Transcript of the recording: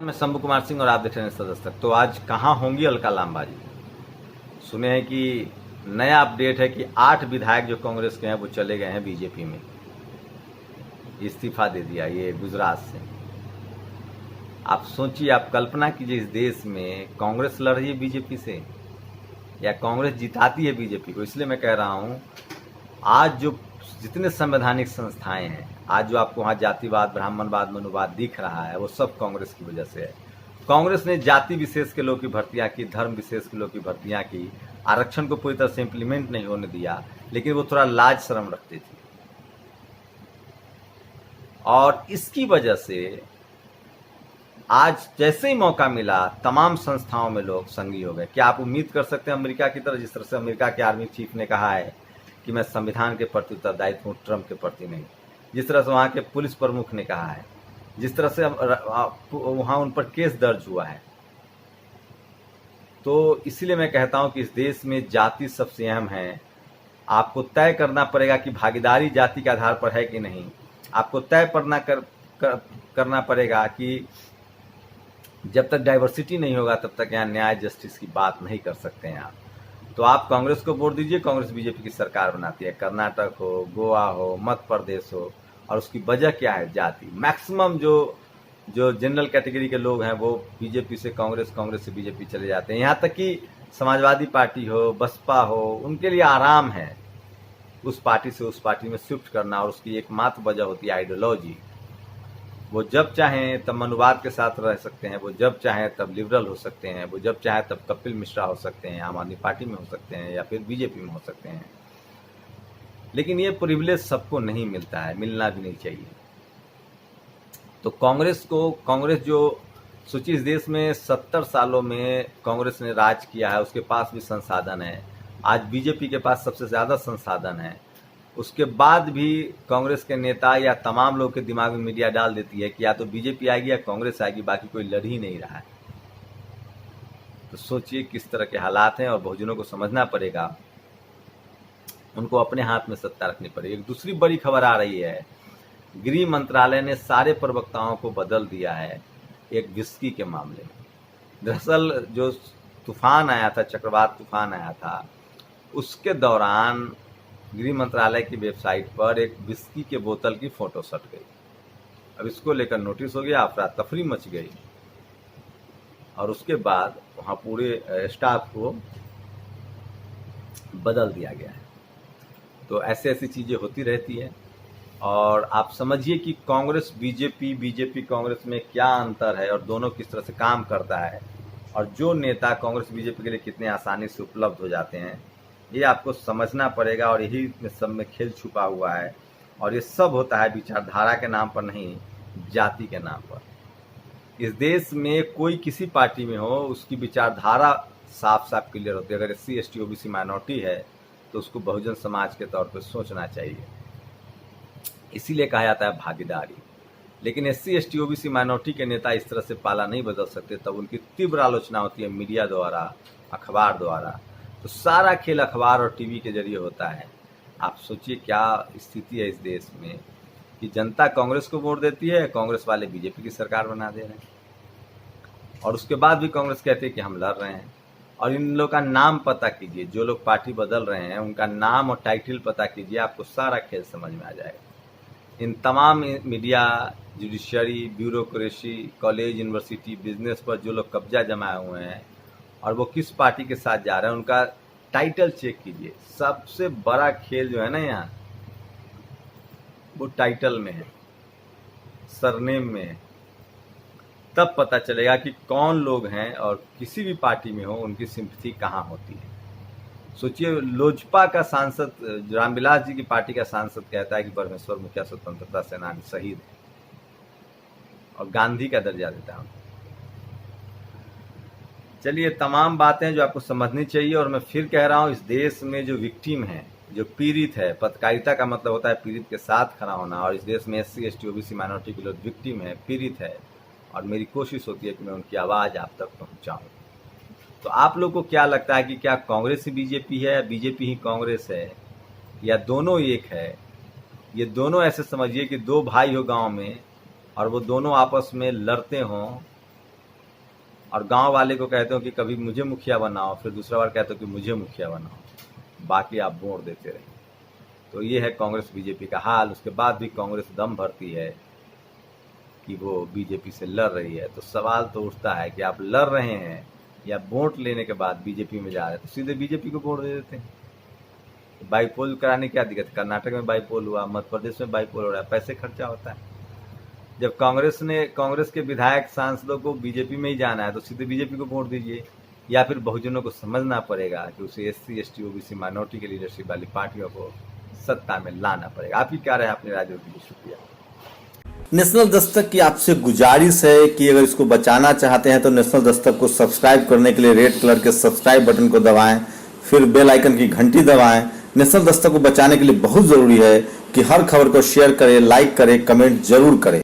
मैं शंभू कुमार सिंह और आप देख रहे हैं सदस्य। तो आज कहाँ होंगी अलका लांबा जी? सुने हैं कि नया अपडेट है कि 8 विधायक जो कांग्रेस के हैं वो चले गए हैं बीजेपी में, इस्तीफा दे दिया ये गुजरात से। आप सोचिए, आप कल्पना कीजिए, इस देश में कांग्रेस लड़ रही है बीजेपी से या कांग्रेस जिताती है बीजेपी को। इसलिए मैं कह रहा हूँ, आज जो जितने संवैधानिक संस्थाएं हैं, आज जो आपको वहाँ जातिवाद, ब्राह्मणवाद, मनुवाद दिख रहा है, वो सब कांग्रेस की वजह से है। कांग्रेस ने जाति विशेष के लोग की भर्तियां की, धर्म विशेष के लोग की भर्तियां की, आरक्षण को पूरी तरह से इम्प्लीमेंट नहीं होने दिया, लेकिन वो थोड़ा लाज शर्म रखती थी। और इसकी वजह से आज जैसे ही मौका मिला, तमाम संस्थाओं में लोग संगी हो गए। क्या आप उम्मीद कर सकते हैं अमेरिका की तरह, जिस तरह से अमेरिका के आर्मी चीफ ने कहा है कि मैं संविधान के प्रति उत्तरदायित्व हूँ, ट्रंप के प्रति नहीं, जिस तरह से वहाँ के पुलिस प्रमुख ने कहा है, जिस तरह से वहाँ उन पर केस दर्ज हुआ है। तो इसीलिए मैं कहता हूँ कि इस देश में जाति सबसे अहम है। आपको तय करना पड़ेगा कि भागीदारी जाति के आधार पर है कि नहीं। आपको तय करना पड़ेगा कि जब तक डाइवर्सिटी नहीं होगा तब तक यहाँ न्याय जस्टिस की बात नहीं कर सकते हैं आप। तो आप कांग्रेस को वोट दीजिए, कांग्रेस बीजेपी की सरकार बनाती है, कर्नाटक हो, गोवा हो, मध्य प्रदेश हो। और उसकी वजह क्या है? जाति। मैक्सिमम जो जनरल कैटेगरी के लोग हैं वो बीजेपी से कांग्रेस, कांग्रेस से बीजेपी चले जाते हैं। यहाँ तक कि समाजवादी पार्टी हो, बसपा हो, उनके लिए आराम है उस पार्टी से उस पार्टी में शिफ्ट करना, और उसकी एकमात्र वजह होती है आइडियोलॉजी। वो जब चाहें तब मनुवाद के साथ रह सकते हैं, वो जब चाहें तब लिबरल हो सकते हैं, वो जब चाहें तब कपिल मिश्रा हो सकते हैं, आम आदमी पार्टी में हो सकते हैं, या फिर बीजेपी में हो सकते हैं। लेकिन ये प्रिविलेज सबको नहीं मिलता है, मिलना भी नहीं चाहिए। तो कांग्रेस जो सोचिए, इस देश में 70 सालों में कांग्रेस ने राज किया है, उसके पास भी संसाधन है। आज बीजेपी के पास सबसे ज़्यादा संसाधन है, उसके बाद भी कांग्रेस के नेता या तमाम लोग के दिमाग में मीडिया डाल देती है कि या तो बीजेपी आएगी या कांग्रेस आएगी, बाकी कोई लड़ ही नहीं रहा है। तो सोचिए किस तरह के हालात हैं, और बहुजनों को समझना पड़ेगा, उनको अपने हाथ में सत्ता रखनी पड़ेगी। एक दूसरी बड़ी खबर आ रही है, गृह मंत्रालय ने सारे प्रवक्ताओं को बदल दिया है एक विस्की के मामले में। दरअसल जो तूफान आया था, चक्रवात तूफान आया था, उसके दौरान गृह मंत्रालय की वेबसाइट पर एक विस्की के बोतल की फोटो सट गई। अब इसको लेकर नोटिस हो गया, अफरा तफरी मच गई, और उसके बाद वहाँ पूरे स्टाफ को बदल दिया गया है। तो ऐसे ऐसी चीज़ें होती रहती है। और आप समझिए कि कांग्रेस बीजेपी, बीजेपी कांग्रेस में क्या अंतर है, और दोनों किस तरह से काम करता है, और जो नेता कांग्रेस बीजेपी के लिए कितने आसानी से उपलब्ध हो जाते हैं, ये आपको समझना पड़ेगा। और यही सब में खेल छुपा हुआ है, और ये सब होता है विचारधारा के नाम पर नहीं, जाति के नाम पर। इस देश में कोई किसी पार्टी में हो, उसकी विचारधारा साफ साफ क्लियर होती है। अगर SC ST OBC माइनॉरिटी है तो उसको बहुजन समाज के तौर पर सोचना चाहिए। इसीलिए कहा जाता है भागीदारी। लेकिन SC ST OBC माइनॉरिटी के नेता इस तरह से पाला नहीं बदल सकते, तब उनकी तीव्र आलोचना होती है मीडिया द्वारा, अखबार द्वारा। तो सारा खेल अखबार और टीवी के जरिए होता है। आप सोचिए क्या स्थिति है इस देश में कि जनता कांग्रेस को वोट देती है, कांग्रेस वाले बीजेपी की सरकार बना दे रहे हैं, और उसके बाद भी कांग्रेस कहती है कि हम लड़ रहे हैं। और इन लोग का नाम पता कीजिए, जो लोग पार्टी बदल रहे हैं उनका नाम और टाइटल पता कीजिए, आपको सारा खेल समझ में आ जाएगा। इन तमाम media, judiciary, bureaucracy, college, university, business पर जो लोग कब्जा जमाए हुए हैं, और वो किस पार्टी के साथ जा रहे हैं, उनका टाइटल चेक कीजिए। सबसे बड़ा खेल जो है ना यहाँ, वो टाइटल में है, सरनेम में है। तब पता चलेगा कि कौन लोग हैं, और किसी भी पार्टी में हो उनकी सिंपैथी कहाँ होती है। सोचिए, लोजपा का सांसद, रामविलास जी की पार्टी का सांसद कहता है कि परमेश्वर मुखिया स्वतंत्रता सेनानी शहीद है, और गांधी का दर्जा देता है। चलिए, तमाम बातें जो आपको समझनी चाहिए। और मैं फिर कह रहा हूँ, इस देश में जो विक्टिम है, जो पीड़ित है, पत्रकारिता का मतलब होता है पीड़ित के साथ खड़ा होना, और इस देश में SC ST OBC माइनॉरिटी के लोग विक्टिम है, पीड़ित है, और मेरी कोशिश होती है कि मैं उनकी आवाज़ आप तक पहुँचाऊँ। तो आप लोग को क्या लगता है कि क्या कांग्रेस ही बीजेपी है, या बीजेपी ही कांग्रेस है, या दोनों एक है? ये दोनों ऐसे समझिए कि दो भाई हो गाँव में, और वो दोनों आपस में लड़ते हों, और गांव वाले को कहते हो कि कभी मुझे मुखिया बनाओ, फिर दूसरा बार कहते हो कि मुझे मुखिया बनाओ, बाकी आप वोट देते रहे। तो ये है कांग्रेस बीजेपी का हाल। उसके बाद भी कांग्रेस दम भरती है कि वो बीजेपी से लड़ रही है। तो सवाल तो उठता है कि आप लड़ रहे हैं या वोट लेने के बाद बीजेपी में जा रहे हैं, तो सीधे बीजेपी को वोट दे देते हैं। बाईपोल कराने क्या दिक्कत? कर्नाटक में बाईपोल हुआ, मध्य प्रदेश में बाईपोल हो रहा है, पैसे खर्चा होता है। जब कांग्रेस के विधायक सांसदों को बीजेपी में ही जाना है तो सीधे बीजेपी को वोट दीजिए, या फिर बहुजनों को समझना पड़ेगा कि उसे SC ST OBC माइनॉरिटी की लीडरशिप वाली पार्टियों को सत्ता में लाना पड़ेगा। आपकी क्या राय अपने राज्यों के लिए? शुक्रिया। नेशनल दस्तक की आपसे गुजारिश है कि अगर इसको बचाना चाहते हैं तो नेशनल दस्तक को सब्सक्राइब करने के लिए रेड कलर के सब्सक्राइब बटन को दबाएं, फिर बेल आइकन की घंटी दबाएं। नेशनल दस्तक को बचाने के लिए बहुत जरूरी है कि हर खबर को शेयर करें, लाइक करें, कमेंट जरूर करें।